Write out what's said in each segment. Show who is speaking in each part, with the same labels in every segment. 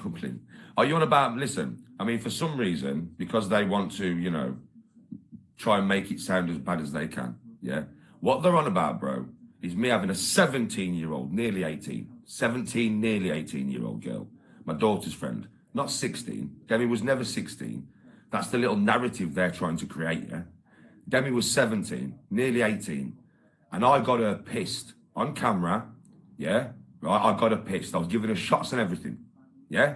Speaker 1: Brooklyn. Are you on about, listen, I mean, for some reason, because they want to, you know, try and make it sound as bad as they can, yeah? What they're on about, bro, is me having a 17-year-old, nearly 18, 17, nearly 18-year-old girl, my daughter's friend, not 16. Demi was never 16. That's the little narrative they're trying to create, yeah? Demi was 17, nearly 18, and I got her pissed on camera, yeah? Right, I got her pissed. I was giving her shots and everything, yeah?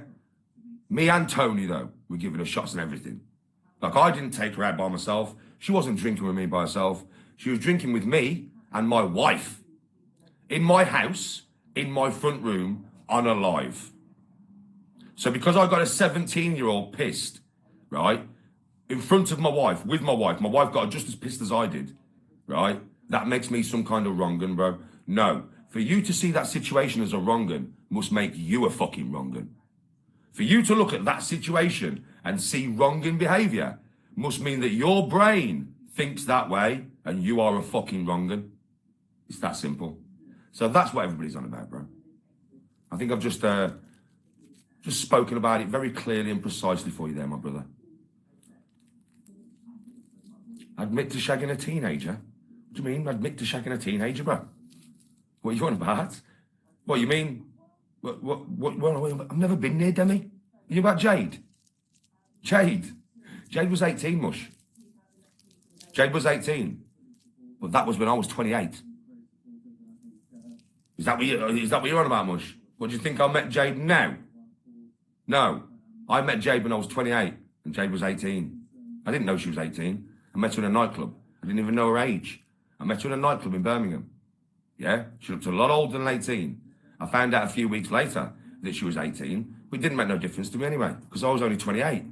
Speaker 1: Me and Tony, though, were giving her shots and everything. Like, I didn't take her out by myself. She wasn't drinking with me by herself. She was drinking with me and my wife in my house, in my front room, on a live. So because I got a 17-year-old pissed, right, in front of my wife, with my wife got her just as pissed as I did, right, that makes me some kind of wrong'un, bro. No. For you to see that situation as a wrong'un must make you a fucking wrong'un. For you to look at that situation and see wrong'un behaviour must mean that your brain thinks that way and you are a fucking wrong'un. It's that simple. So that's what everybody's on about, bro. I think I've just spoken about it very clearly and precisely for you there, my brother. Admit to shagging a teenager? What do you mean, admit to shagging a teenager, bro? What are you on about? What, you mean? What, I've never been near Demi. Are you about Jade? Jade was 18, mush. Jade was 18. But that was when I was 28. Is that what you're on about, mush? What, do you think I met Jade now? No. I met Jade when I was 28 and Jade was 18. I didn't know she was 18. I met her in a nightclub. I didn't even know her age. I met her in a nightclub in Birmingham. Yeah? She looked a lot older than 18. I found out a few weeks later that she was 18, but it didn't make no difference to me anyway, because I was only 28.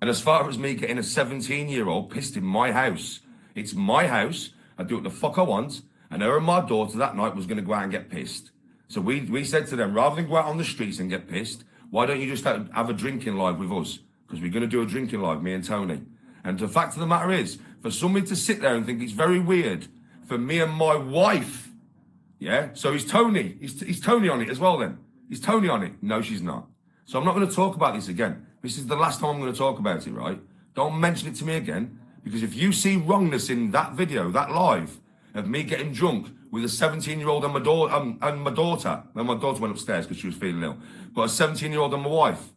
Speaker 1: And as far as me getting a 17-year-old pissed in my house, it's my house, I do what the fuck I want, and her and my daughter that night was going to go out and get pissed. So we said to them, rather than go out on the streets and get pissed, why don't you just have a drinking live with us? Because we're going to do a drinking live, me and Tony. And the fact of the matter is, for somebody to sit there and think it's very weird for me and my wife, yeah? So is Tony, is Tony on it as well then? Is Tony on it? No, she's not. So I'm not going to talk about this again. This is the last time I'm going to talk about it, right? Don't mention it to me again, because if you see wrongness in that video, that live, of me getting drunk with a 17-year-old and my daughter, then my daughter went upstairs because she was feeling ill, but a 17-year-old and my wife,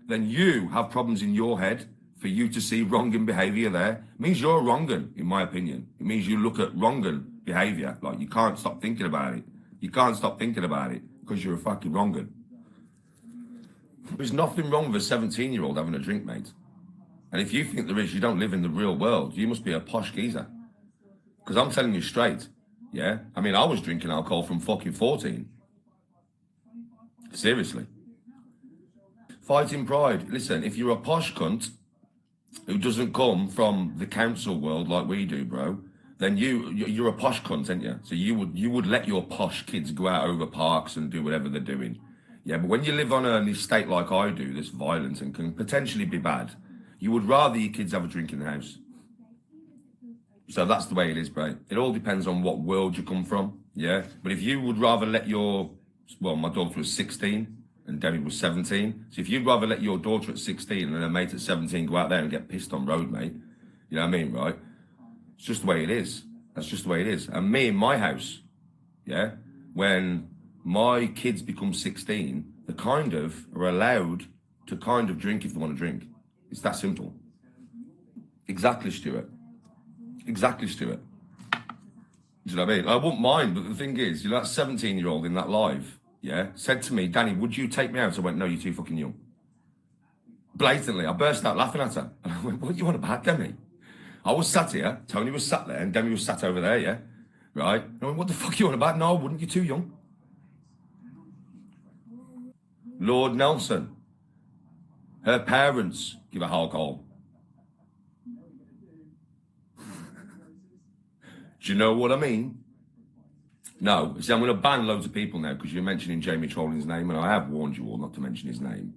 Speaker 1: then you have problems in your head. For you to see wrong'un behaviour there, it means you're a wrong'un, in my opinion. It means you look at wrong'un behaviour, like you can't stop thinking about it. You can't stop thinking about it because you're a fucking wrong'un. There's nothing wrong with a 17-year-old having a drink, mate. And if you think there is, you don't live in the real world. You must be a posh geezer. Because I'm telling you straight, yeah? I mean, I was drinking alcohol from fucking 14. Seriously. Fighting pride. Listen, if you're a posh cunt who doesn't come from the council world like we do, bro, then you're a posh cunt, ain't you? So you would let your posh kids go out over parks and do whatever they're doing. Yeah, but when you live on an estate like I do, that's violent and can potentially be bad, you would rather your kids have a drink in the house. So that's the way it is, bro. It all depends on what world you come from, yeah? But if you would rather let my daughter was 16, and Debbie was 17. So if you'd rather let your daughter at 16 and her mate at 17 go out there and get pissed on road, mate, you know what I mean, right? It's just the way it is. That's just the way it is. And me in my house, yeah, when my kids become 16, they kind of are allowed to kind of drink if they want to drink. It's that simple. Exactly, Stuart. Exactly, Stuart. Do you know what I mean? I wouldn't mind, but the thing is, you know, that 17-year-old in that live, yeah, said to me, Danny, would you take me out? I went, no, you're too fucking young. Blatantly, I burst out laughing at her. And I went, what do you want about, Demi? I was sat here, Tony was sat there, and Demi was sat over there, yeah? Right? And I went, what the fuck are you on about? No, I wouldn't, you're too young. Lord Nelson, her parents give her alcohol. Do you know what I mean? No. See, I'm going to ban loads of people now because you're mentioning Jamie Trolling's name, and I have warned you all not to mention his name,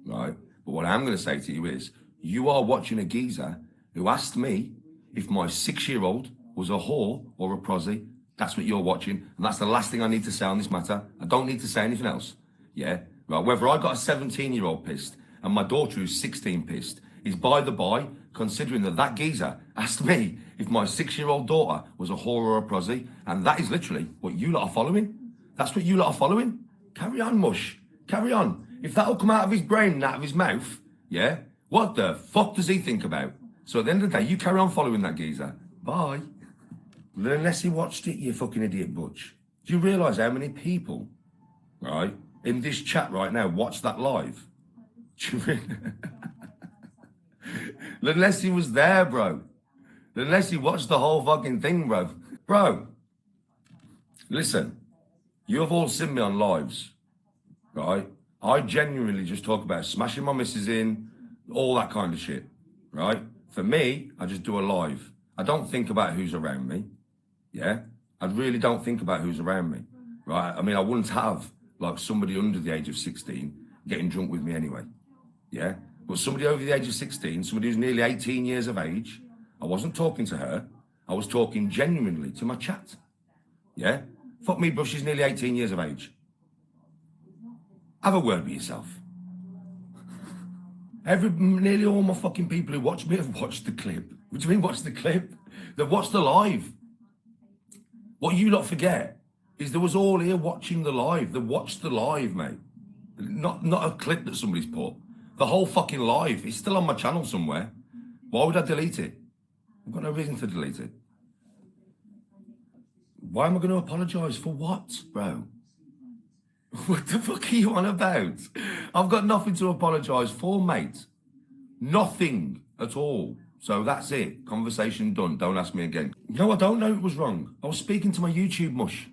Speaker 1: right? But what I'm going to say to you is, you are watching a geezer who asked me if my 6-year-old was a whore or a prosy. That's what you're watching, and that's the last thing I need to say on this matter. I don't need to say anything else, yeah? Right? Whether I got a 17-year-old pissed and my daughter who's 16 pissed is by the by, considering that that geezer asked me if my 6-year-old daughter was a whore or a prosy, and that is literally what you lot are following. That's what you lot are following. Carry on, mush. Carry on. If that'll come out of his brain and out of his mouth, yeah, what the fuck does he think about? So at the end of the day, you carry on following that geezer. Bye. Unless he watched it, you fucking idiot butch. Do you realise how many people, right, in this chat right now watch that live? Do you really? Unless he was there, bro. Unless he watched the whole fucking thing, bro. Bro, listen, you have all seen me on lives, right? I genuinely just talk about smashing my missus in, all that kind of shit, right? For me, I just do a live. I don't think about who's around me, yeah? I really don't think about who's around me, right? I mean, I wouldn't have, like, somebody under the age of 16 getting drunk with me anyway, yeah? But somebody over the age of 16, somebody who's nearly 18 years of age, I wasn't talking to her. I was talking genuinely to my chat, yeah? Fuck me, bro, she's nearly 18 years of age. Have a word with yourself. Nearly all my fucking people who watch me have watched the clip. What do you mean watch the clip? They've watched the live. What you lot forget is there was all here watching the live. They watched the live, mate. Not a clip that somebody's put. The whole fucking live. It's still on my channel somewhere. Why would I delete it? I've got no reason to delete it. Why am I going to apologise for what, bro? What the fuck are you on about? I've got nothing to apologise for, mate. Nothing at all. So that's it. Conversation done. Don't ask me again. No, I don't know it was wrong. I was speaking to my YouTube mush.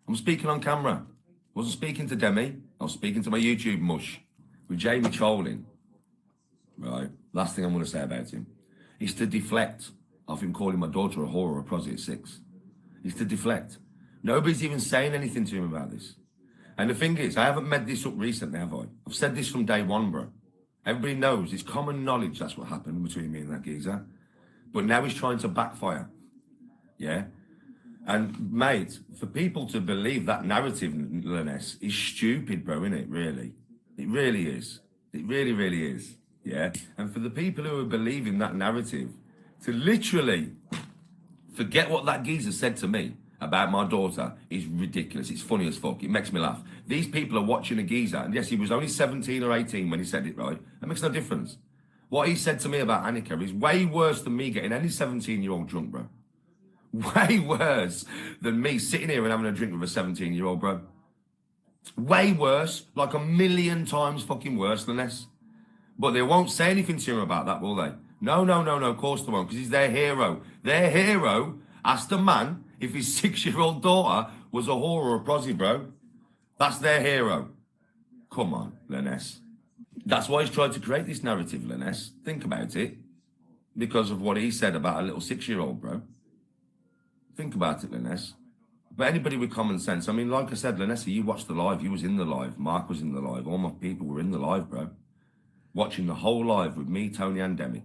Speaker 1: I'm speaking on camera. I wasn't speaking to Demi. I was speaking to my YouTube mush. With Jamie trolling. Right. Last thing I'm going to say about him is to deflect off him calling my daughter a whore or a prosy at 6. It's to deflect. Nobody's even saying anything to him about this. And the thing is, I haven't made this up recently, have I? I've said this from day one, bro. Everybody knows, it's common knowledge that's what happened between me and that geezer. But now he's trying to backfire. Yeah? And, mate, for people to believe that narrative, Linus, is stupid, bro, isn't it, really? It really is. It really, really is. Yeah? And for the people who are believing that narrative, to literally forget what that geezer said to me about my daughter is ridiculous. It's funny as fuck. It makes me laugh. These people are watching a geezer, and yes, he was only 17 or 18 when he said it, right? That makes no difference. What he said to me about Annika is way worse than me getting any 17-year-old drunk, bro. Way worse than me sitting here and having a drink with a 17-year-old, bro. Way worse, like a million times fucking worse than this. But they won't say anything to him about that, will they? No, of course they won't, because he's their hero. Their hero asked a man if his 6-year-old daughter was a whore or a prosy, bro. That's their hero. Come on, Linus. That's why he's tried to create this narrative, Linus. Think about it. Because of what he said about a little 6-year-old, bro. Think about it, Linus. But anybody with common sense, I mean, like I said, Linus, you watched the live. You was in the live. Mark was in the live. All my people were in the live, bro. Watching the whole live with me, Tony and Demi.